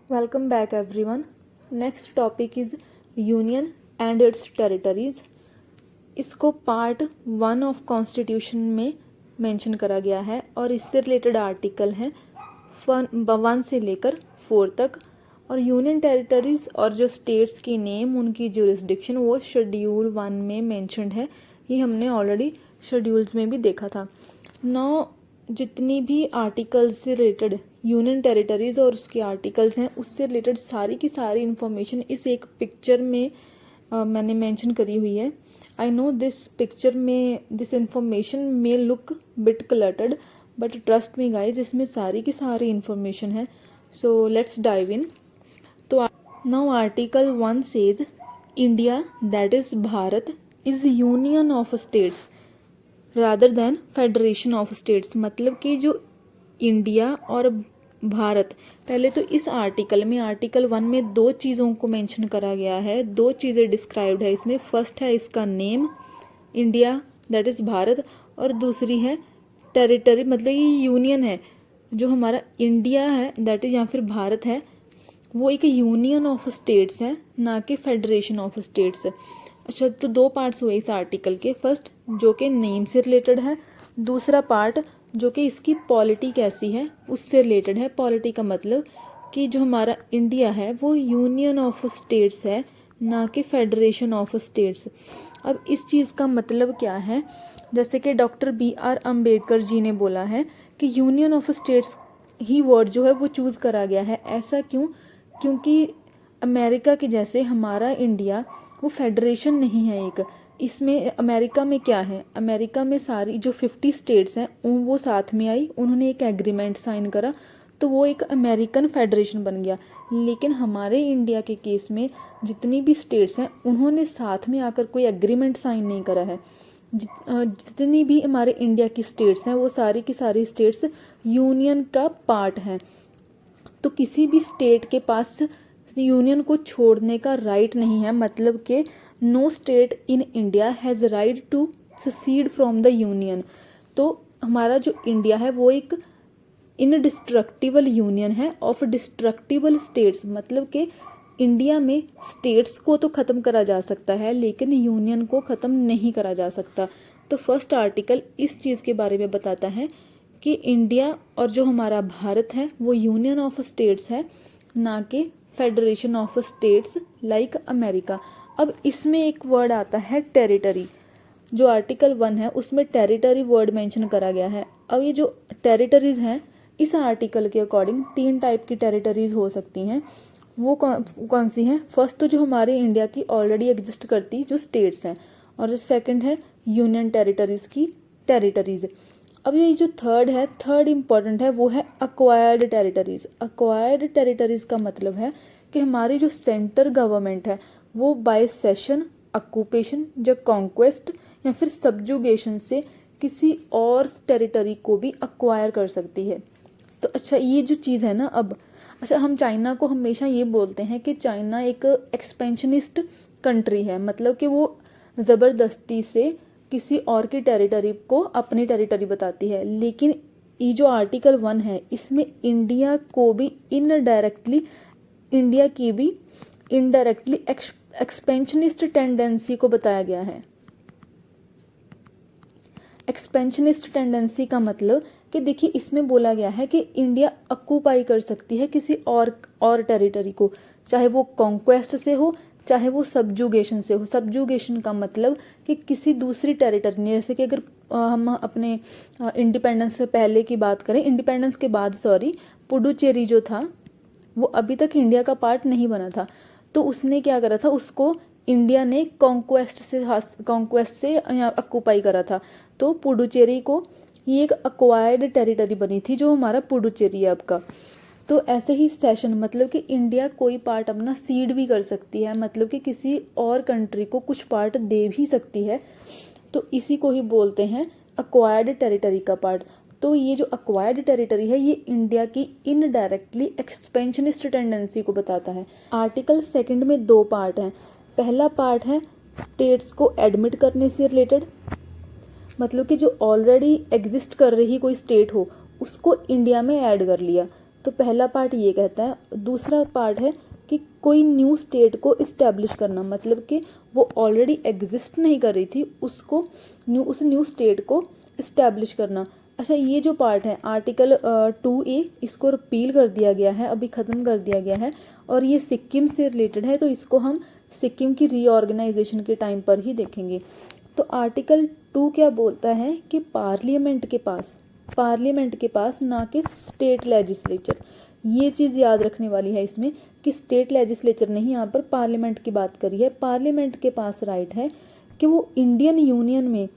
Welcome back everyone. Next topic is Union and its territories. इसको part 1 of constitution में mention करा गया है और इससे रिलेटेड आर्टिकल हैं 1 से लेकर 4 तक। और यूनियन टेरिटरीज और जो स्टेट्स की नेम उनकी जुरिस्डिक्शन वो शेड्यूल 1 में मेंशन्ड है। ये हमने ऑलरेडी शेड्यूल्स में भी देखा था। नाउ जितनी भी आर्टिकल्स से रिलेटेड यूनियन टेरिटरीज और उसके आर्टिकल्स हैं उससे रिलेटेड सारी की सारी इन्फॉर्मेशन इस एक पिक्चर में मैंने मेंशन करी हुई है। आई नो दिस पिक्चर में this information may look bit cluttered but trust me guys, इसमें सारी की सारी इन्फॉर्मेशन है। So let's dive in. तो now article 1 says India that is Bharat is union of states rather than federation of states. मतलब कि जो इंडिया और भारत, पहले तो इस आर्टिकल में आर्टिकल 1 में 2 चीज़ों को मेंशन करा गया है, 2 चीज़ें डिस्क्राइब्ड है इसमें। फर्स्ट है इसका name India that is Bharat, और दूसरी है टेरिटरी, मतलब ये यूनियन है। जो हमारा इंडिया है दैट इज़ या फिर भारत है वो एक यूनियन ऑफ स्टेट्स है, ना कि फेडरेशन ऑफ स्टेट्स। अच्छा, तो 2 पार्ट्स हुए इस आर्टिकल के। फर्स्ट जो कि नेम से रिलेटेड है, दूसरा पार्ट जो कि इसकी पॉलिटी कैसी है उससे रिलेटेड है। पॉलिटी का मतलब कि जो हमारा इंडिया है वो यूनियन ऑफ स्टेट्स है, ना कि फेडरेशन ऑफ स्टेट्स। अब इस चीज़ का मतलब क्या है, जैसे कि डॉक्टर BR अम्बेडकर जी ने बोला है कि union of states he word जो है वो चूज़ करा गया है। ऐसा क्यों? क्योंकि अमेरिका के जैसे हमारा इंडिया वो फेडरेशन नहीं है एक। इसमें अमेरिका में क्या है, अमेरिका में सारी जो 50 स्टेट्स हैं वो साथ में आई, उन्होंने एक एग्रीमेंट साइन करा तो वो एक अमेरिकन फेडरेशन बन गया। लेकिन हमारे इंडिया के केस में जितनी भी स्टेट्स हैं उन्होंने साथ में आकर कोई एग्रीमेंट साइन नहीं करा है। जितनी भी हमारे इंडिया की स्टेट्स हैं वो सारी की सारी स्टेट्स यूनियन का पार्ट हैं। तो किसी भी स्टेट के पास यूनियन को छोड़ने का राइट नहीं है। मतलब कि no state in India has right to secede from the union. तो हमारा जो इंडिया है वो एक इनडिस्ट्रक्टिबल यूनियन है ऑफ डिस्ट्रक्टिबल स्टेट्स। मतलब कि इंडिया में स्टेट्स को तो ख़त्म करा जा सकता है लेकिन यूनियन को ख़त्म नहीं करा जा सकता। तो फर्स्ट आर्टिकल इस चीज़ के बारे में बताता है कि इंडिया और जो हमारा भारत है वो यूनियन ऑफ स्टेट्स है, ना कि federation of states like America. अब इसमें एक वर्ड आता है टेरिटरी। जो आर्टिकल 1 है उसमें टेरिटरी वर्ड मेंशन करा गया है। अब ये जो टेरिटरीज हैं इस आर्टिकल के अकॉर्डिंग 3 टाइप की टेरिटरीज हो सकती हैं। वो कौन सी हैं? फर्स्ट तो जो हमारे इंडिया की ऑलरेडी एग्जिस्ट करती जो स्टेट्स हैं, और जो सेकंड है यूनियन टेरिटरीज की टेरिटरीज। अब ये जो थर्ड इम्पॉर्टेंट है वो है अक्वायर्ड टेरिटरीज। अक्वायर्ड टेरिटरीज का मतलब है कि हमारी जो सेंटर गवर्नमेंट है वो बाय सेशन, ऑक्यूपेशन या कॉन्क्वेस्ट या फिर सब्जुगेशन से किसी और टेरिटरी को भी अक्वायर कर सकती है। तो अच्छा, ये जो चीज़ है ना, अब अच्छा हम चाइना को हमेशा ये बोलते हैं कि चाइना एक एक्सपेंशनिस्ट कंट्री है, मतलब कि वो ज़बरदस्ती से किसी और की टेरिटरी को अपनी टेरिटरी बताती है। लेकिन ये जो आर्टिकल 1 है इसमें इंडिया को भी इनडायरेक्टली, इंडिया की भी इनडायरेक्टली एक्सपेंशनिस्ट टेंडेंसी को बताया गया है। एक्सपेंशनिस्ट टेंडेंसी का मतलब कि देखिए इसमें बोला गया है कि इंडिया ऑक्यूपाई कर सकती है किसी और टेरिटरी को, चाहे वो कॉन्क्वेस्ट से हो चाहे वो सब्जुगेशन से हो। सब्जुगेशन का मतलब कि किसी दूसरी टेरिटरी ने, जैसे कि अगर हम अपने इंडिपेंडेंस से पहले की बात करें, इंडिपेंडेंस के बाद पुडुचेरी जो था वो अभी तक इंडिया का पार्ट नहीं बना था। तो उसने क्या करा था, उसको इंडिया ने कॉन्क्वेस्ट से ऑक्यूपाई करा था। तो पुडुचेरी को ये एक अक्वायर्ड टेरिटरी बनी थी जो हमारा पुडुचेरी है आपका। तो ऐसे ही सेशन मतलब कि इंडिया कोई पार्ट अपना सीड भी कर सकती है, मतलब कि किसी और कंट्री को कुछ पार्ट दे भी सकती है। तो इसी को ही बोलते हैं अक्वायर्ड टेरिटरी का पार्ट। तो ये जो अक्वायर्ड टेरिटरी है ये इंडिया की इनडायरेक्टली एक्सपेंशनिस्ट टेंडेंसी को बताता है। आर्टिकल 2 में 2 पार्ट हैं। पहला पार्ट है स्टेट्स को एडमिट करने से रिलेटेड, मतलब कि जो ऑलरेडी एग्जिस्ट कर रही कोई स्टेट हो उसको इंडिया में ऐड कर लिया। तो पहला पार्ट ये कहता है। दूसरा पार्ट है कि कोई न्यू स्टेट को इस्टेब्लिश करना, मतलब कि वो ऑलरेडी एग्जिस्ट नहीं कर रही थी, उसको उस न्यू स्टेट को इस्टेब्लिश करना। अच्छा, ये जो पार्ट है आर्टिकल 2A, इसको रिपील कर दिया गया है, अभी ख़त्म कर दिया गया है, और ये सिक्किम से रिलेटेड है, तो इसको हम सिक्किम की रीऑर्गेनाइजेशन के टाइम पर ही देखेंगे। तो आर्टिकल 2 क्या बोलता है कि पार्लियामेंट के पास ना कि स्टेट लेजिस्लेचर, ये चीज़ याद रखने वाली है इसमें कि स्टेट लेजिस्लेचर नहीं, यहाँ पर पार्लियामेंट की बात करी है। पार्लियामेंट के पास राइट है कि वो इंडियन यूनियन में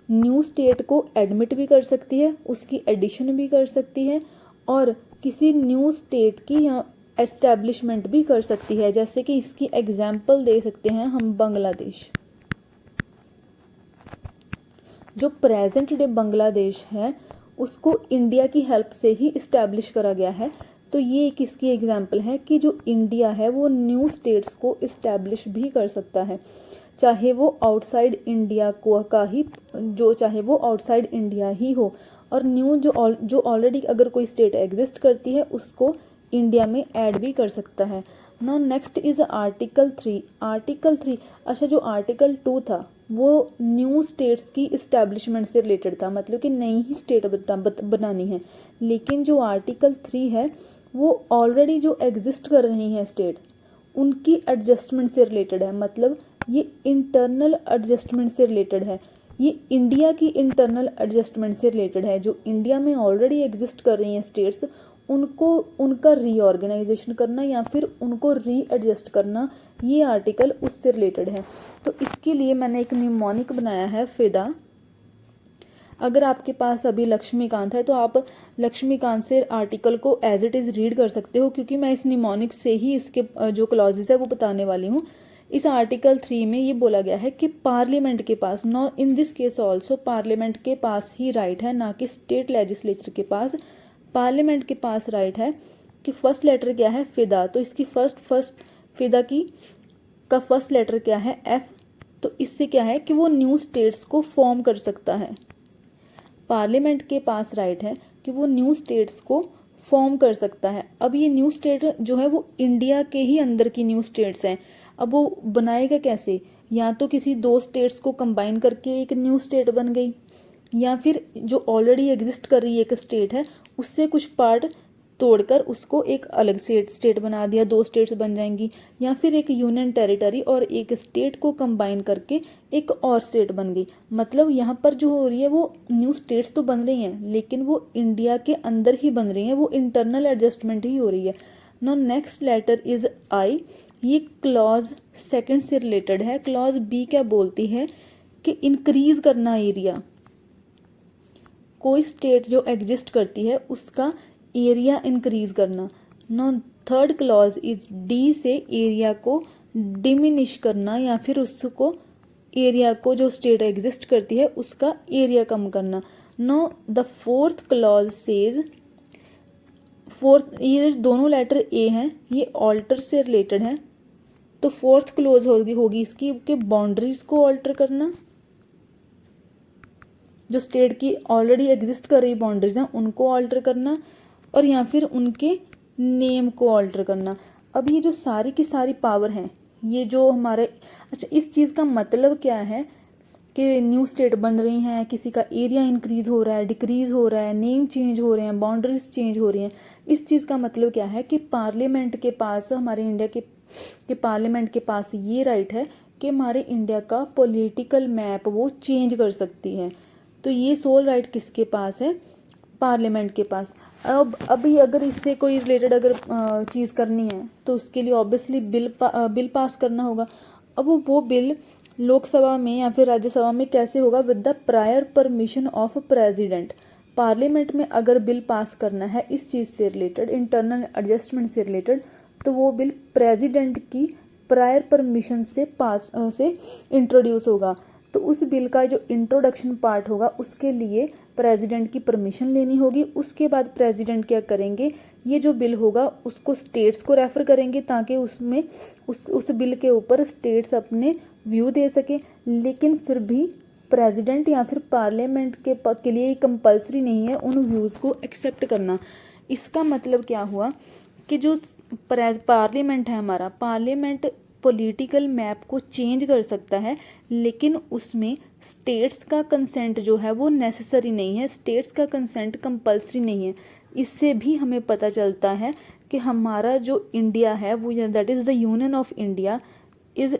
न्यू स्टेट को एडमिट भी कर सकती है, उसकी एडिशन भी कर सकती है, और किसी न्यू स्टेट की या एस्टैब्लिशमेंट भी कर सकती है। जैसे कि इसकी एग्जाम्पल दे सकते हैं हम बांग्लादेश। जो प्रेजेंट डे बांग्लादेश है उसको इंडिया की हेल्प से ही इस्टेब्लिश करा गया है। तो ये एक इसकी एग्जाम्पल है कि जो इंडिया है वो न्यू स्टेट्स को इस्टेब्लिश भी कर सकता है, चाहे वो आउटसाइड इंडिया को का ही चाहे वो आउटसाइड इंडिया ही हो, और न्यू जो ऑलरेडी अगर कोई स्टेट एग्जिस्ट करती है उसको इंडिया में ऐड भी कर सकता है। Now next is article 3। अच्छा, जो आर्टिकल 2 था वो न्यू स्टेट्स की इस्टेब्लिशमेंट से रिलेटेड था, मतलब कि नई ही स्टेट बनानी है। लेकिन जो आर्टिकल 3 है वो ऑलरेडी जो एग्जिस्ट कर रही हैं स्टेट, उनकी एडजस्टमेंट से रिलेटेड है, मतलब ये इंटरनल एडजस्टमेंट से रिलेटेड है। ये इंडिया की इंटरनल एडजस्टमेंट से रिलेटेड है। जो इंडिया में ऑलरेडी एग्जिस्ट कर रही हैं स्टेट्स, उनको उनका रीऑर्गेनाइजेशन करना या फिर उनको रीएडजस्ट करना, ये आर्टिकल उससे रिलेटेड है। तो इसके लिए मैंने एक निमोनिक बनाया है, फिदा। अगर आपके पास अभी लक्ष्मीकांत है तो आप लक्ष्मीकांत से आर्टिकल को एज इट इज़ रीड कर सकते हो, क्योंकि मैं इस निमोनिक से ही इसके जो क्लॉजेस है वो बताने वाली हूँ। इस आर्टिकल 3 में ये बोला गया है कि पार्लियामेंट के पास, no in this case also parliament के पास ही राइट है, ना कि स्टेट लेजिस्लेचर के पास। पार्लियामेंट के पास राइट है कि फर्स्ट लेटर क्या है, फिदा। तो इसकी फर्स्ट फिदा की का फर्स्ट लेटर क्या है, एफ। तो इससे क्या है कि वो न्यू स्टेट्स को फॉर्म कर सकता है। पार्लियामेंट के पास राइट है कि वो न्यू स्टेट्स को फॉर्म कर सकता है। अब ये न्यू स्टेट जो है वो इंडिया के ही अंदर की न्यू स्टेट्स हैं। अब वो बनाएगा कैसे, या तो किसी दो स्टेट्स को कंबाइन करके एक न्यू स्टेट बन गई, या फिर जो ऑलरेडी एग्जिस्ट कर रही एक स्टेट है उससे कुछ पार्ट तोड़कर उसको एक अलग स्टेट बना दिया, दो स्टेट्स बन जाएंगी, या फिर एक यूनियन टेरिटरी और एक स्टेट को कंबाइन करके एक और स्टेट बन गई। मतलब यहाँ पर जो हो रही है वो न्यू स्टेट्स तो बन रही हैं लेकिन वो इंडिया के अंदर ही बन रही हैं, वो इंटरनल एडजस्टमेंट ही हो रही है। Now next letter is I. ये क्लॉज सेकंड से रिलेटेड है। क्लॉज बी क्या बोलती है कि इंक्रीज करना एरिया। कोई स्टेट जो एग्जिस्ट करती है उसका एरिया इंक्रीज करना। No third clause is D से एरिया को डिमिनिश करना, या फिर उसको एरिया को जो स्टेट एग्जिस्ट करती है उसका एरिया कम करना। Know the fourth clause says, ये दोनों लेटर ए हैं, ये ऑल्टर से रिलेटेड है। तो फोर्थ क्लॉज होगी इसकी कि बाउंड्रीज को ऑल्टर करना, जो स्टेट की ऑलरेडी एग्जिस्ट कर रही बाउंड्रीज हैं उनको ऑल्टर करना, और या फिर उनके नेम को ऑल्टर करना। अब ये जो सारी की सारी पावर हैं, ये जो हमारे, अच्छा इस चीज़ का मतलब क्या है कि न्यू स्टेट बन रही हैं, किसी का एरिया इंक्रीज हो रहा है, डिक्रीज हो रहा है, नेम चेंज हो रहे हैं, बाउंड्रीज चेंज हो रही हैं। इस चीज़ का मतलब क्या है कि पार्लियामेंट के पास, हमारे इंडिया के पार्लियामेंट के पास ये राइट है कि हमारे इंडिया का पॉलिटिकल मैप वो चेंज कर सकती है। तो ये सोल राइट किसके पास है, पार्लियामेंट के पास। अब अभी अगर इससे कोई रिलेटेड अगर चीज़ करनी है तो उसके लिए ऑब्वियसली बिल पास करना होगा। अब वो बिल लोकसभा में या फिर राज्यसभा में कैसे होगा, with the prior permission of president. Parliament में अगर बिल पास करना है इस चीज़ से रिलेटेड, इंटरनल एडजस्टमेंट से रिलेटेड, तो वो बिल प्रेसिडेंट की प्रायर परमिशन से इंट्रोड्यूस होगा। तो उस बिल का जो इंट्रोडक्शन पार्ट होगा उसके लिए प्रेसिडेंट की परमिशन लेनी होगी। उसके बाद प्रेसिडेंट क्या करेंगे, ये जो बिल होगा उसको स्टेट्स को रेफर करेंगे ताकि उसमें उस बिल के ऊपर स्टेट्स अपने व्यू दे सके। लेकिन फिर भी प्रेसिडेंट या फिर पार्लियामेंट के लिए कंपलसरी नहीं है उन व्यूज़ को एक्सेप्ट करना। इसका मतलब क्या हुआ कि जो पार्लियामेंट है हमारा, पार्लियामेंट पॉलिटिकल मैप को चेंज कर सकता है, लेकिन उसमें स्टेट्स का कंसेंट जो है वो नेसेसरी नहीं है, स्टेट्स का कंसेंट कंपल्सरी नहीं है। इससे भी हमें पता चलता है कि हमारा जो इंडिया है वो, that is the union of India, is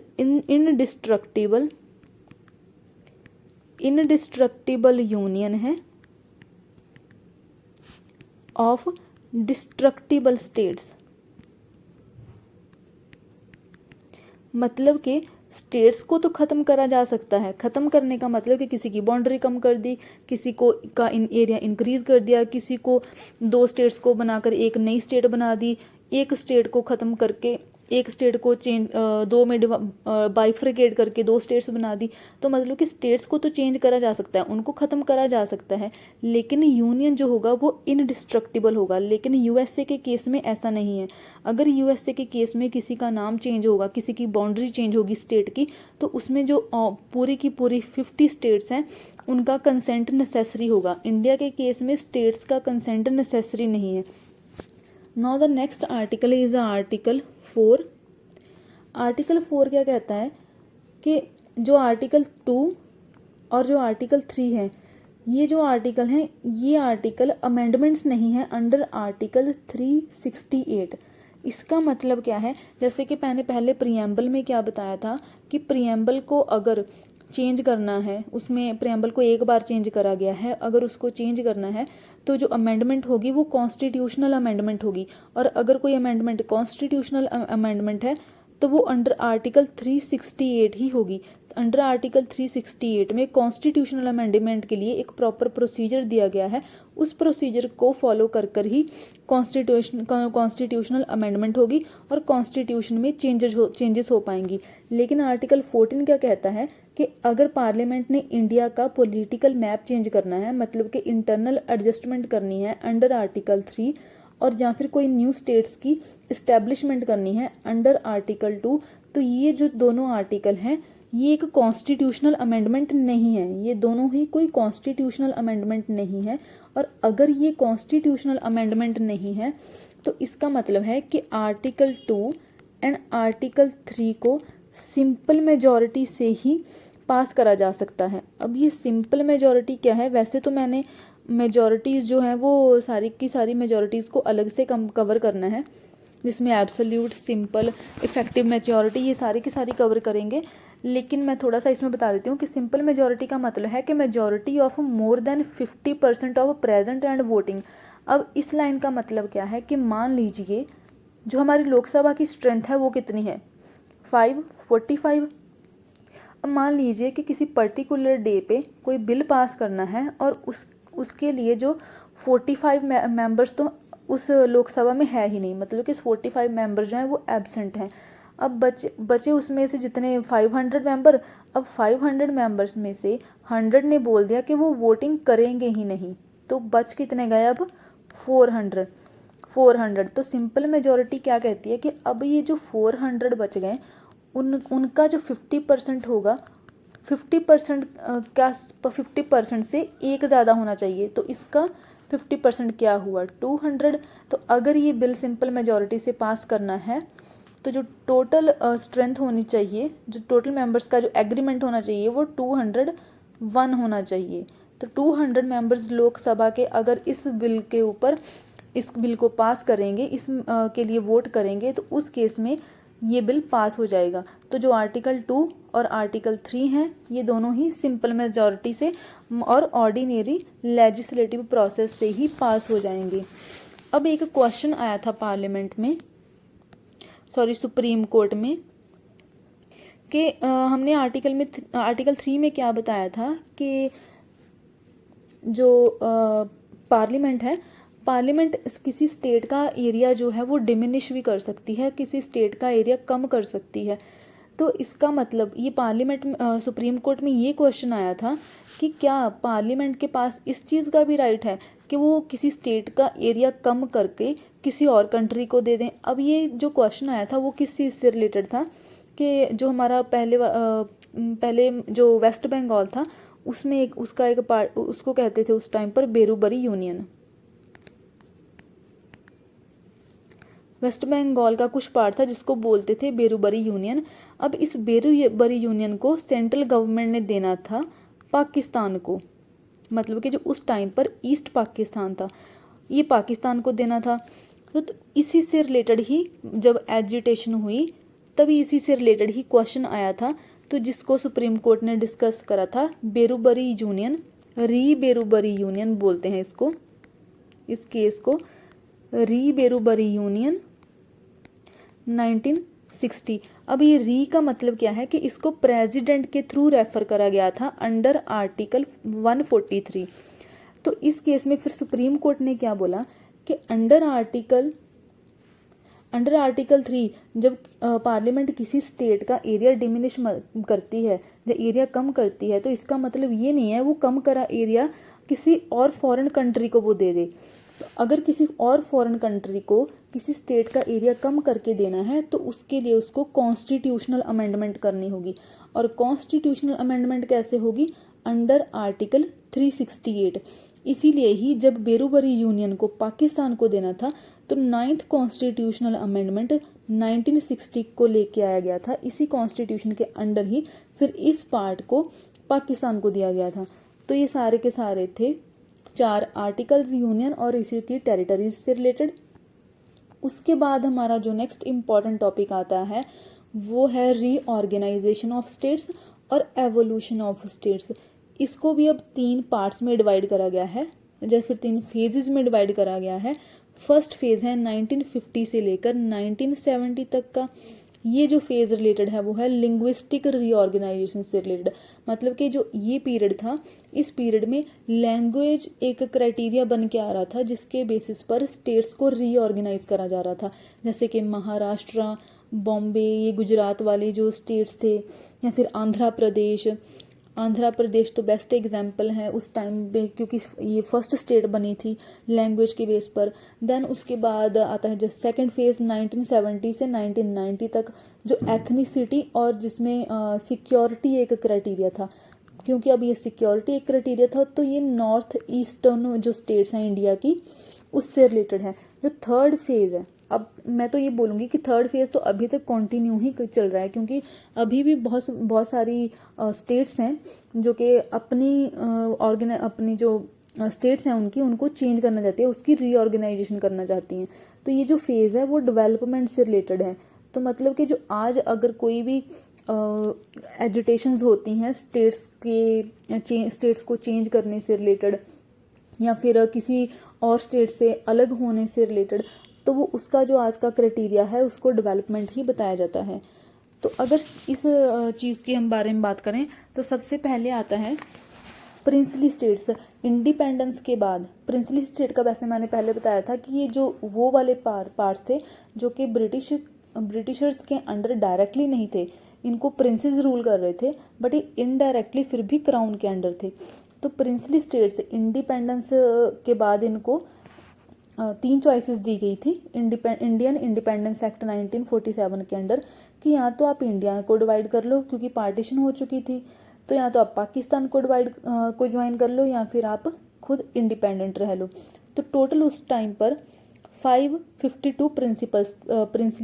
indestructible union है ऑफ डिस्ट्रक्टिबल स्टेट्स। मतलब कि स्टेट्स को तो ख़त्म करा जा सकता है, ख़त्म करने का मतलब कि किसी की बाउंड्री कम कर दी, किसी को का एरिया इंक्रीज़ कर दिया, किसी को 2 स्टेट्स को बनाकर एक नई स्टेट बना दी, एक स्टेट को ख़त्म करके एक स्टेट को चेंज 2 में बाइफ्रिकेट करके 2 स्टेट्स बना दी। तो मतलब कि स्टेट्स को तो चेंज करा जा सकता है, उनको ख़त्म करा जा सकता है, लेकिन यूनियन जो होगा वो इनडिस्ट्रक्टिबल होगा। लेकिन यूएसए के केस में ऐसा नहीं है। अगर यूएसए के केस में किसी का नाम चेंज होगा, किसी की बाउंड्री चेंज होगी स्टेट की, तो उसमें जो पूरी की पूरी 50 स्टेट्स हैं उनका कंसेंट नेसेसरी होगा। इंडिया के केस में स्टेट्स का कंसेंट नेसेसरी नहीं है। Now the next article is article 4। Article 4 क्या कहता है कि जो आर्टिकल 2 और जो आर्टिकल 3 है, ये जो आर्टिकल हैं ये आर्टिकल अमेंडमेंट्स नहीं है अंडर आर्टिकल 368। इसका मतलब क्या है, जैसे कि मैंने पहले प्रियम्बल में क्या बताया था कि प्रियम्बल को अगर चेंज करना है, उसमें प्रियम्बल को एक बार चेंज करा गया है, अगर उसको चेंज करना है तो जो अमेंडमेंट होगी वो कॉन्स्टिट्यूशनल अमेंडमेंट होगी। और अगर कोई अमेंडमेंट कॉन्स्टिट्यूशनल अमेंडमेंट है तो वो अंडर आर्टिकल 368 ही होगी। अंडर आर्टिकल 368 में कॉन्स्टिट्यूशनल अमेंडमेंट के लिए एक प्रॉपर प्रोसीजर दिया गया है, उस प्रोसीजर को फॉलो कर ही कॉन्स्टिट्यूशनल अमेंडमेंट होगी और कॉन्स्टिट्यूशन में चेंजेस हो पाएंगी। लेकिन आर्टिकल 14 क्या कहता है कि अगर पार्लियामेंट ने इंडिया का पॉलिटिकल मैप चेंज करना है, मतलब कि इंटरनल एडजस्टमेंट करनी है अंडर आर्टिकल 3, और या फिर कोई न्यू स्टेट्स की इस्टेब्लिशमेंट करनी है अंडर आर्टिकल 2, तो ये जो दोनों आर्टिकल हैं ये एक कॉन्स्टिट्यूशनल अमेंडमेंट नहीं है, ये दोनों ही कोई कॉन्स्टिट्यूशनल अमेंडमेंट नहीं है। और अगर ये कॉन्स्टिट्यूशनल अमेंडमेंट नहीं है तो इसका मतलब है कि आर्टिकल 2 एंड आर्टिकल 3 को सिंपल मेजॉरिटी से ही पास करा जा सकता है। अब ये सिंपल मेजॉरिटी क्या है, वैसे तो मैंने मेजॉरिटीज़ जो हैं वो सारी की सारी मेजॉरिटीज़ को अलग से कवर करना है, जिसमें एब्सोल्यूट, सिंपल, इफेक्टिव मेजॉरिटी, ये सारी की सारी कवर करेंगे। लेकिन मैं थोड़ा सा इसमें बता देती हूँ कि सिंपल मेजॉरिटी का मतलब है कि majority of more than 50% of present and voting. अब इस लाइन का मतलब क्या है कि मान लीजिए जो हमारी लोकसभा की स्ट्रेंथ है वो कितनी है, 545। अब मान लीजिए कि किसी पर्टिकुलर डे पे कोई बिल पास करना है और उसके लिए जो 45 मेंबर्स तो उस लोकसभा में है ही नहीं, मतलब कि 45 मेंबर जो हैं वो एब्सेंट हैं। अब बचे उसमें से जितने 500 मेंबर, अब 500 मेंबर्स में से 100 ने बोल दिया कि वो वोटिंग करेंगे ही नहीं, तो बच कितने गए अब 400। तो सिंपल मेजॉरिटी क्या कहती है कि अब ये जो 400 बच गए उनका जो 50% होगा, 50% क्या 50% से एक ज़्यादा होना चाहिए, तो इसका 50% क्या हुआ 200। तो अगर ये बिल सिंपल मेजॉरिटी से पास करना है तो जो टोटल स्ट्रेंथ होनी चाहिए, जो टोटल मेंबर्स का जो एग्रीमेंट होना चाहिए वो 201 होना चाहिए। तो 200 मेंबर्स लोकसभा के अगर इस बिल को पास करेंगे, के लिए वोट करेंगे, तो उस केस में ये बिल पास हो जाएगा। तो जो आर्टिकल 2 और आर्टिकल 3 हैं ये दोनों ही सिंपल मेजॉरिटी से और ऑर्डिनरी लेजिस्लेटिव प्रोसेस से ही पास हो जाएंगे। अब एक क्वेश्चन आया था पार्लियामेंट में, सुप्रीम कोर्ट में, कि हमने आर्टिकल 3 में क्या बताया था कि जो पार्लियामेंट किसी स्टेट का एरिया जो है वो डिमिनिश भी कर सकती है, किसी स्टेट का एरिया कम कर सकती है। तो इसका मतलब ये सुप्रीम कोर्ट में ये क्वेश्चन आया था कि क्या पार्लियामेंट के पास इस चीज़ का भी राइट है कि वो किसी स्टेट का एरिया कम करके किसी और कंट्री को दे दें। अब ये जो क्वेश्चन आया था वो किस चीज़ से रिलेटेड था कि जो हमारा पहले जो वेस्ट बंगाल था उसमें उसका एक पार्ट, उसको कहते थे उस टाइम पर बेरूबरी यूनियन। वेस्ट बंगाल का कुछ पार्ट था जिसको बोलते थे बेरूबरी यूनियन। अब इस बेरूबरी यूनियन को सेंट्रल गवर्नमेंट ने देना था पाकिस्तान को, मतलब कि जो उस टाइम पर ईस्ट पाकिस्तान था ये पाकिस्तान को देना था। तो इसी से रिलेटेड ही जब एजिटेशन हुई तभी इसी से रिलेटेड ही क्वेश्चन आया था, तो जिसको सुप्रीम कोर्ट ने डिस्कस करा था बेरूबरी यूनियन, री बेरूबरी यूनियन बोलते हैं इसको, इस केस को री बेरूबरी यूनियन 1960। अब ये री का मतलब क्या है कि इसको प्रेसिडेंट के थ्रू रेफर करा गया था अंडर आर्टिकल 143। तो इस केस में फिर सुप्रीम कोर्ट ने क्या बोला कि अंडर आर्टिकल 3 जब पार्लियामेंट किसी स्टेट का एरिया डिमिनिश करती है, जब एरिया कम करती है, तो इसका मतलब ये नहीं है वो कम करा एरिया किसी और फॉरेन कंट्री को वो दे दे। तो अगर किसी और फॉरेन कंट्री को किसी स्टेट का एरिया कम करके देना है तो उसके लिए उसको कॉन्स्टिट्यूशनल अमेंडमेंट करनी होगी। और कॉन्स्टिट्यूशनल अमेंडमेंट कैसे होगी? Under article 368। इसीलिए ही जब बेरूबरी यूनियन को पाकिस्तान को देना था तो 9th कॉन्स्टिट्यूशनल अमेंडमेंट 1960 को लेके आया गया था। इसी कॉन्स्टिट्यूशन के अंडर ही फिर इस पार्ट को पाकिस्तान को दिया गया था। तो ये सारे के सारे थे 4 आर्टिकल्स यूनियन और इसी की टेरिटरीज से रिलेटेड। उसके बाद हमारा जो नेक्स्ट इम्पॉर्टेंट टॉपिक आता है वो है रीऑर्गेनाइजेशन ऑफ स्टेट्स और एवोल्यूशन ऑफ स्टेट्स। इसको भी अब 3 पार्ट्स में डिवाइड करा गया है, जैसे फिर 3 फेजेस में डिवाइड करा गया है। फर्स्ट फेज है 1950 से लेकर 1970 तक का। ये जो फेज रिलेटेड है वो है लिंग्विस्टिक रीऑर्गेनाइजेशन से रिलेटेड, मतलब कि जो ये पीरियड था इस पीरियड में लैंग्वेज एक क्राइटेरिया बन के आ रहा था जिसके बेसिस पर स्टेट्स को रीऑर्गेनाइज करा जा रहा था। जैसे कि महाराष्ट्र, बॉम्बे, ये गुजरात वाले जो स्टेट्स थे, या फिर आंध्र प्रदेश तो बेस्ट एग्जाम्पल है उस टाइम पे क्योंकि ये फर्स्ट स्टेट बनी थी लैंग्वेज के बेस पर। देन उसके बाद आता है जो सेकंड फेज 1970 से 1990 तक, जो एथनिसिटी और जिसमें सिक्योरिटी एक क्राइटेरिया था। क्योंकि अब ये सिक्योरिटी एक क्राइटेरिया था तो ये नॉर्थ ईस्टर्न जो स्टेट्स हैं इंडिया की उससे रिलेटेड है। जो थर्ड फेज है, अब मैं तो ये बोलूँगी कि थर्ड फेज़ तो अभी तक कंटिन्यू ही चल रहा है क्योंकि अभी भी बहुत सारी स्टेट्स हैं जो कि अपनी जो स्टेट्स हैं उनको चेंज करना चाहती है, उसकी रीऑर्गेनाइजेशन करना चाहती हैं। तो ये जो फेज़ है वो डेवलपमेंट से रिलेटेड है। तो मतलब कि जो आज अगर कोई भी एजिटेशंस होती हैं स्टेट्स को चेंज करने से रिलेटेड या फिर किसी और स्टेट से अलग होने से रिलेटेड, तो वो उसका जो आज का क्राइटेरिया है उसको डेवलपमेंट ही बताया जाता है। तो अगर इस चीज़ की हम बारे में बात करें तो सबसे पहले आता है प्रिंसली स्टेट्स। इंडिपेंडेंस के बाद प्रिंसली स्टेट का वैसे मैंने पहले बताया था कि ये जो वो वाले पार्ट्स थे जो कि ब्रिटिशर्स के अंडर डायरेक्टली नहीं थे, इनको प्रिंसेस रूल कर रहे थे, बट ये इनडायरेक्टली फिर भी क्राउन के अंडर थे। तो प्रिंसली स्टेट्स इंडिपेंडेंस के बाद इनको 3 चॉइसेस दी गई थी इंडियन इंडिपेंडेंस एक्ट 1947 के अंडर कि या तो आप इंडिया को डिवाइड कर लो क्योंकि पार्टीशन हो चुकी थी, तो या तो आप पाकिस्तान को ज्वाइन कर लो या फिर आप खुद इंडिपेंडेंट रह लो। तो टोटल उस टाइम पर 552 प्रिंसिपल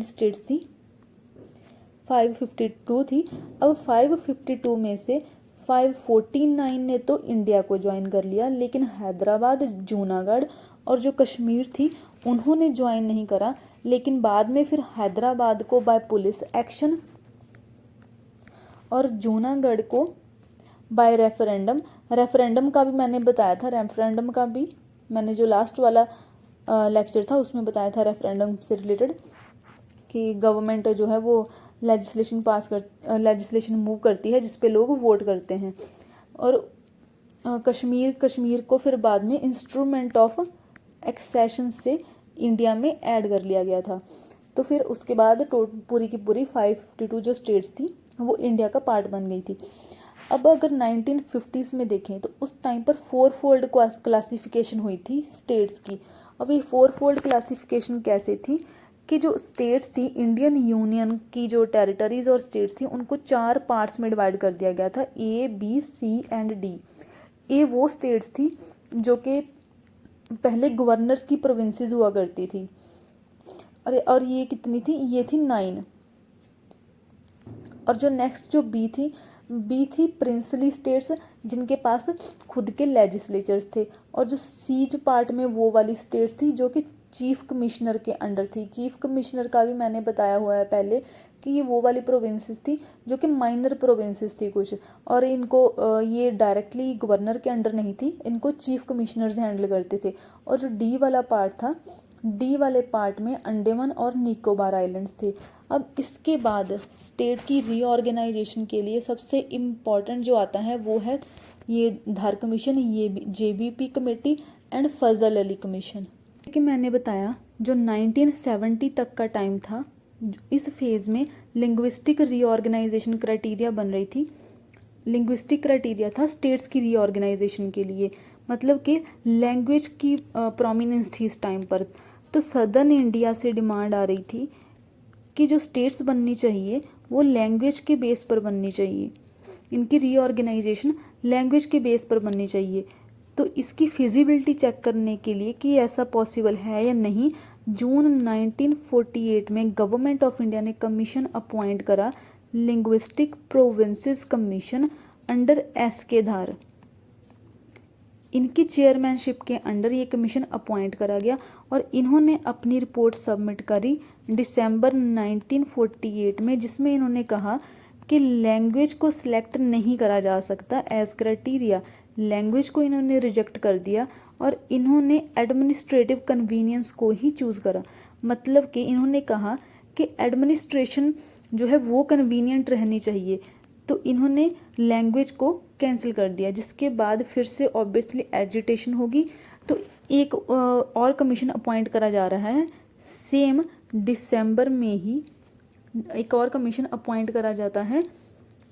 स्टेट्स थी, 552 थी। अब 552 में से 549 ने तो इंडिया को ज्वाइन कर लिया, लेकिन हैदराबाद, जूनागढ़ और जो कश्मीर थी उन्होंने ज्वाइन नहीं करा। लेकिन बाद में फिर हैदराबाद को बाय पुलिस एक्शन और जूनागढ़ को बाय रेफरेंडम का भी मैंने बताया था। रेफरेंडम का भी मैंने जो लास्ट वाला लेक्चर था उसमें बताया था रेफरेंडम से रिलेटेड कि गवर्नमेंट जो है वो लेजिस्लेशन मूव करती है जिस पे लोग वोट करते हैं। और कश्मीर को फिर बाद में इंस्ट्रूमेंट ऑफ एक्सेशन से इंडिया में ऐड कर लिया गया था। तो फिर उसके बाद पूरी की पूरी 552 जो स्टेट्स थी वो इंडिया का पार्ट बन गई थी। अब अगर 1950s में देखें तो उस टाइम पर 4 फोल्ड क्लासिफिकेशन हुई थी स्टेट्स की। अब ये 4 फोल्ड क्लासिफिकेशन कैसे थी कि जो स्टेट्स थी इंडियन यूनियन की जो टेरिटरीज और स्टेट्स थी उनको 4 पार्ट्स में डिवाइड कर दिया गया था, A, B, C and D। ए वो स्टेट्स थी जो कि पहले गवर्नर्स की प्रोविंसेस हुआ करती थी। और ये कितनी थी, ये थी 9। और जो नेक्स्ट जो बी थी प्रिंसली स्टेट्स जिनके पास खुद के लेजिस्लेचर्स थे। और जो सी जो पार्ट में वो वाली स्टेट्स थी जो कि चीफ कमिश्नर के अंडर थी। चीफ कमिश्नर का भी मैंने बताया हुआ है पहले कि ये वो वाली प्रोविंसेस थी जो कि माइनर प्रोविंसेस थी कुछ, और इनको ये डायरेक्टली गवर्नर के अंडर नहीं थी, इनको चीफ कमिश्नर्स हैंडल करते थे। और जो डी वाला पार्ट था, डी वाले पार्ट में अंडमान और निकोबार आइलैंड्स थे। अब इसके बाद स्टेट की रीऑर्गेनाइजेशन के लिए सबसे इम्पॉर्टेंट जो आता है वो है ये धार कमीशन, ये JVP committee and Fazal Ali commission. कि मैंने बताया जो 1970 तक का टाइम था, इस फेज़ में लिंग्विस्टिक रीऑर्गेनाइजेशन क्राइटेरिया बन रही थी। लिंग्विस्टिक क्राइटेरिया था स्टेट्स की रीऑर्गेनाइजेशन के लिए, मतलब कि लैंग्वेज की प्रोमिनेंस थी इस टाइम पर। तो सदर्न इंडिया से डिमांड आ रही थी कि जो स्टेट्स बननी चाहिए वो लैंग्वेज के बेस पर बननी चाहिए, इनकी रीऑर्गेनाइजेशन लैंग्वेज के बेस पर बननी चाहिए। तो इसकी फिजिबिलिटी चेक करने के लिए कि ऐसा पॉसिबल है या नहीं, जून 1948 में गवर्नमेंट ऑफ इंडिया ने कमीशन अपॉइंट करा, linguistic provinces commission under S के धार। इनकी चेयरमैनशिप के अंडर ये कमीशन अपॉइंट करा गया और इन्होंने अपनी रिपोर्ट सबमिट करी दिसंबर 1948 में, जिसमें इन्होंने कहा कि लैंग्वेज को सिलेक्ट नहीं करा जा सकता एज क्राइटेरिया। लैंग्वेज को इन्होंने रिजेक्ट कर दिया और इन्होंने एडमिनिस्ट्रेटिव कन्वीनियंस को ही चूज़ करा। मतलब कि इन्होंने कहा कि एडमिनिस्ट्रेशन जो है वो कन्वीनियंट रहनी चाहिए, तो इन्होंने लैंग्वेज को कैंसिल कर दिया। जिसके बाद फिर से ऑब्वियसली एजिटेशन होगी, तो एक और कमीशन अपॉइंट करा जा रहा है। सेम दिसंबर में ही एक और कमीशन अपॉइंट करा जाता है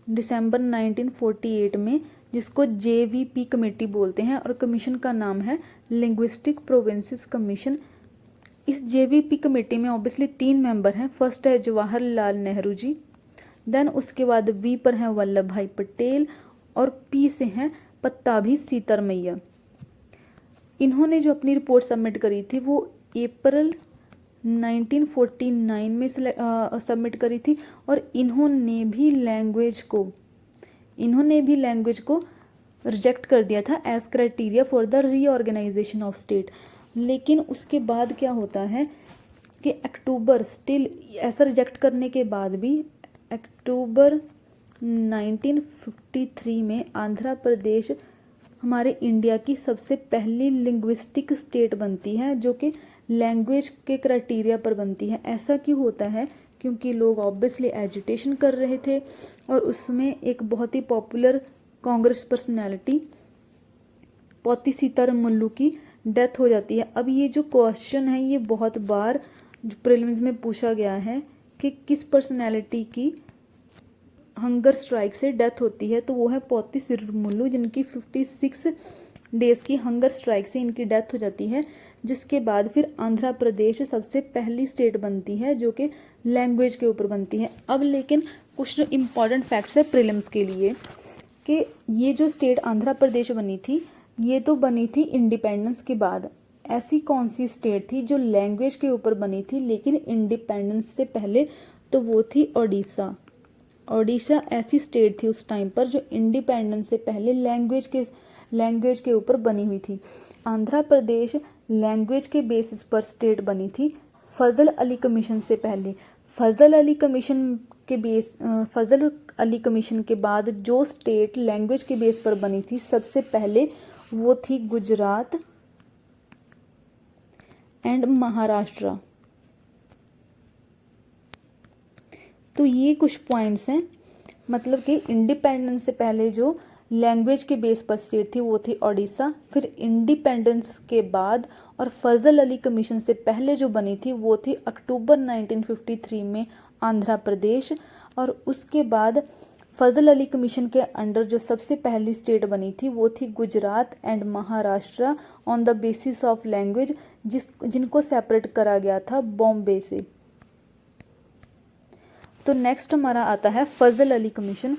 दिसंबर 1948 में, जिसको जेवीपी कमेटी बोलते हैं, और कमीशन का नाम है लिंग्विस्टिक प्रोविंसेस कमीशन। इस जेवीपी कमेटी में ऑब्वियसली 3 मेंबर हैं। फर्स्ट है जवाहरलाल नेहरू जी, देन उसके बाद बी पर हैं वल्लभ भाई पटेल, और पी से हैं पत्ताभी सीतारमैया। इन्होंने जो अपनी रिपोर्ट सबमिट करी थी वो अप्रैल 1949 में सबमिट करी थी, और इन्होंने भी लैंग्वेज को रिजेक्ट कर दिया था as criteria for the reorganisation of state. लेकिन उसके बाद क्या होता है कि अक्टूबर स्टिल ऐसा रिजेक्ट करने के बाद भी अक्टूबर 1953 में आंध्र प्रदेश हमारे इंडिया की सबसे पहली लिंग्विस्टिक स्टेट बनती है जो कि लैंग्वेज के क्राइटेरिया पर बनती है। ऐसा क्यों होता है? क्योंकि लोग ऑब्वियसली एजिटेशन कर रहे थे और उसमें एक बहुत ही पॉपुलर कांग्रेस पर्सनैलिटी पोती सीतारमल्लू की डेथ हो जाती है। अब ये जो क्वेश्चन है ये बहुत बार प्रीलिम्स में पूछा गया है कि किस पर्सनैलिटी की हंगर स्ट्राइक से डेथ होती है, तो वो है पोती सीतारमल्लू, जिनकी 56 डेज़ की हंगर स्ट्राइक से इनकी डेथ हो जाती है। जिसके बाद फिर आंध्र प्रदेश सबसे पहली स्टेट बनती है जो कि लैंग्वेज के ऊपर बनती है। अब लेकिन कुछ इम्पॉर्टेंट फैक्ट्स है प्रीलिम्स के लिए कि ये जो स्टेट आंध्र प्रदेश बनी थी ये तो बनी थी इंडिपेंडेंस के बाद। ऐसी कौन सी स्टेट थी जो लैंग्वेज के ऊपर बनी थी लेकिन इंडिपेंडेंस से पहले? तो वो थी ओडिशा। ओडिशा ऐसी स्टेट थी उस टाइम पर जो इंडिपेंडेंस से पहले लैंग्वेज के ऊपर बनी हुई थी। आंध्र प्रदेश लैंग्वेज के बेसिस पर स्टेट बनी थी फजल अली कमीशन से पहले। फजल अली कमीशन के बाद जो स्टेट लैंग्वेज के बेस पर बनी थी सबसे पहले वो थी गुजरात एंड महाराष्ट्र। तो ये कुछ पॉइंट्स हैं, मतलब कि इंडिपेंडेंस से पहले जो लैंग्वेज के बेस पर स्टेट थी वो थी ओडिशा, फिर इंडिपेंडेंस के बाद और फजल अली कमीशन से पहले जो बनी थी वो थी अक्टूबर 1953 में आंध्र प्रदेश, और उसके बाद फजल अली कमीशन के अंडर जो सबसे पहली स्टेट बनी थी वो थी Gujarat and Maharashtra on the basis of language, जिनको सेपरेट करा गया था बॉम्बे से। तो नेक्स्ट हमारा आता है फजल अली कमीशन।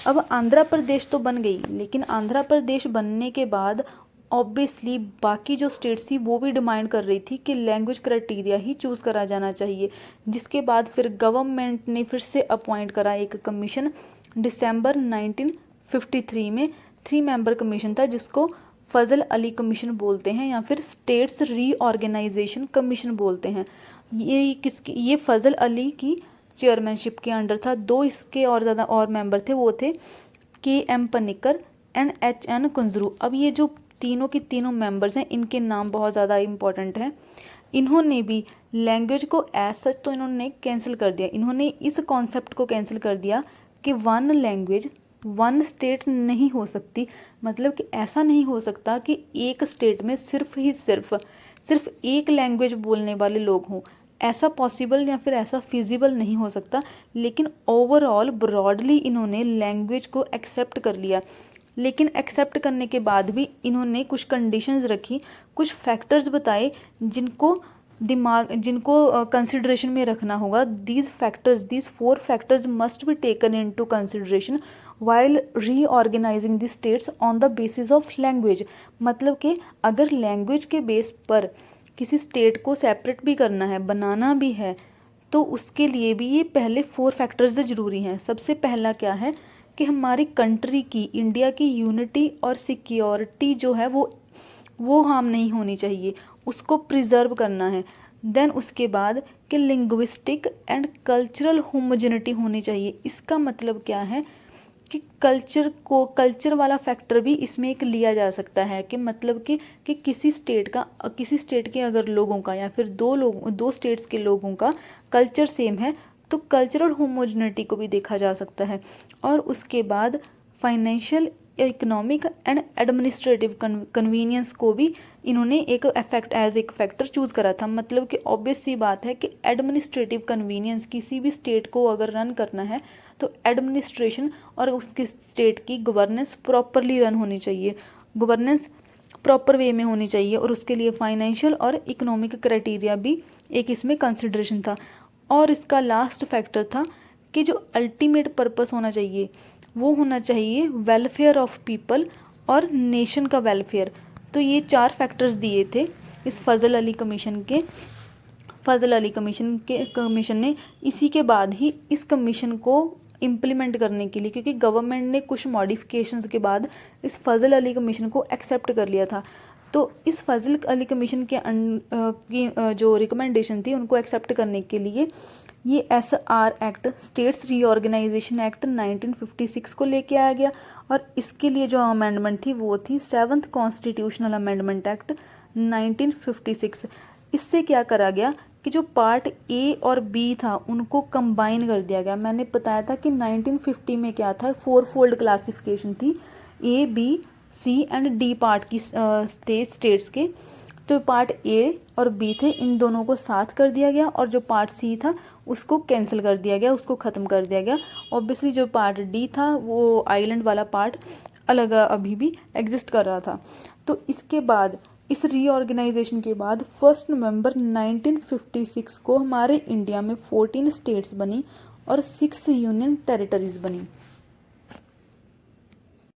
अब आंध्र प्रदेश तो बन गई, लेकिन आंध्र प्रदेश बनने के बाद ऑब्वियसली बाकी जो स्टेट्स थी वो भी डिमांड कर रही थी कि लैंग्वेज क्राइटेरिया ही चूज़ करा जाना चाहिए। जिसके बाद फिर गवर्नमेंट ने फिर से अपॉइंट करा एक कमीशन दिसंबर 1953 में। 3 मेंबर कमीशन था जिसको फजल अली कमीशन बोलते हैं या फिर स्टेट्स रीऑर्गेनाइजेशन कमीशन बोलते हैं। ये फजल अली की चेयरमैनशिप के अंडर था। 2 इसके और ज़्यादा और मेंबर थे, वो थे KM Panicker and HN Kunzru. अब ये जो तीनों के तीनों मेंबर्स हैं इनके नाम बहुत ज़्यादा इम्पोर्टेंट हैं। इन्होंने भी लैंग्वेज को एज सच तो इन्होंने कैंसिल कर दिया। इन्होंने इस कॉन्सेप्ट को कैंसिल कर दिया कि 1 लैंग्वेज 1 स्टेट नहीं हो सकती। मतलब कि ऐसा नहीं हो सकता कि एक स्टेट में सिर्फ एक लैंग्वेज बोलने वाले लोग हों। ऐसा पॉसिबल या फिर ऐसा फिजिबल नहीं हो सकता। लेकिन ओवरऑल ब्रॉडली इन्होंने लैंग्वेज को एक्सेप्ट कर लिया। लेकिन एक्सेप्ट करने के बाद भी इन्होंने कुछ कंडीशंस रखी, कुछ फैक्टर्स बताए जिनको कंसिडरेशन में रखना होगा। These 4 factors must be taken into consideration while reorganising the states on the basis of language. मतलब कि अगर लैंग्वेज के बेस पर किसी स्टेट को सेपरेट भी करना है, बनाना भी है, तो उसके लिए भी ये पहले 4 फैक्टर्स ज़रूरी हैं। सबसे पहला क्या है कि हमारी कंट्री की, इंडिया की यूनिटी और सिक्योरिटी जो है वो हार्म नहीं होनी चाहिए, उसको प्रिजर्व करना है। देन उसके बाद कि लिंग्विस्टिक एंड कल्चरल होमोजेनिटी होनी चाहिए। इसका मतलब क्या है कि कल्चर वाला फैक्टर भी इसमें एक लिया जा सकता है कि मतलब कि किसी स्टेट के अगर लोगों का या फिर दो स्टेट्स के लोगों का कल्चर सेम है तो कल्चरल होमोजेनिटी को भी देखा जा सकता है। और उसके बाद financial, economic and administrative convenience को भी इन्होंने एक फैक्टर चूज़ करा था। मतलब कि ऑब्वियस सी बात है कि एडमिनिस्ट्रेटिव कन्वीनियंस, किसी भी स्टेट को अगर रन करना है तो एडमिनिस्ट्रेशन और उसकी स्टेट की गवर्नेंस प्रॉपरली रन होनी चाहिए, गवर्नेंस प्रॉपर वे में होनी चाहिए। और उसके लिए फाइनेंशियल और इकोनॉमिक क्राइटेरिया भी एक इसमें कंसिडरेशन था। और इसका लास्ट फैक्टर था कि जो अल्टीमेट पर्पस होना चाहिए वो होना चाहिए वेलफेयर ऑफ पीपल और नेशन का वेलफेयर। तो ये 4 फैक्टर्स दिए थे इस फजल अली कमीशन ने। इसी के बाद ही इस कमीशन को इम्प्लीमेंट करने के लिए, क्योंकि गवर्नमेंट ने कुछ मॉडिफिकेशंस के बाद इस फजल अली कमीशन को एक्सेप्ट कर लिया था, तो इस फजल अली कमीशन की जो रिकमेंडेशन थी उनको एक्सेप्ट करने के लिए ये SR act, states reorganisation act 1956 को लेके आया गया। और इसके लिए जो अमेंडमेंट थी वो थी 7th कॉन्स्टिट्यूशनल अमेंडमेंट एक्ट 1956। इससे क्या करा गया कि जो पार्ट A और B था उनको कंबाइन कर दिया गया। मैंने बताया था कि 1950 में क्या था, 4 फोल्ड क्लासिफिकेशन थी, A, B, C and D part की स्टेट्स के। तो पार्ट A और B थे, इन दोनों को साथ कर दिया गया और जो पार्ट C था उसको कैंसिल कर दिया गया, उसको ख़त्म कर दिया गया। ऑब्वियसली जो पार्ट D था वो आइलैंड वाला पार्ट अलग अभी भी एग्जिस्ट कर रहा था। तो इसके बाद इस रीऑर्गेनाइजेशन के बाद 1 नवंबर 1956 को हमारे इंडिया में 14 स्टेट्स बनी और 6 यूनियन टेरिटरीज बनी।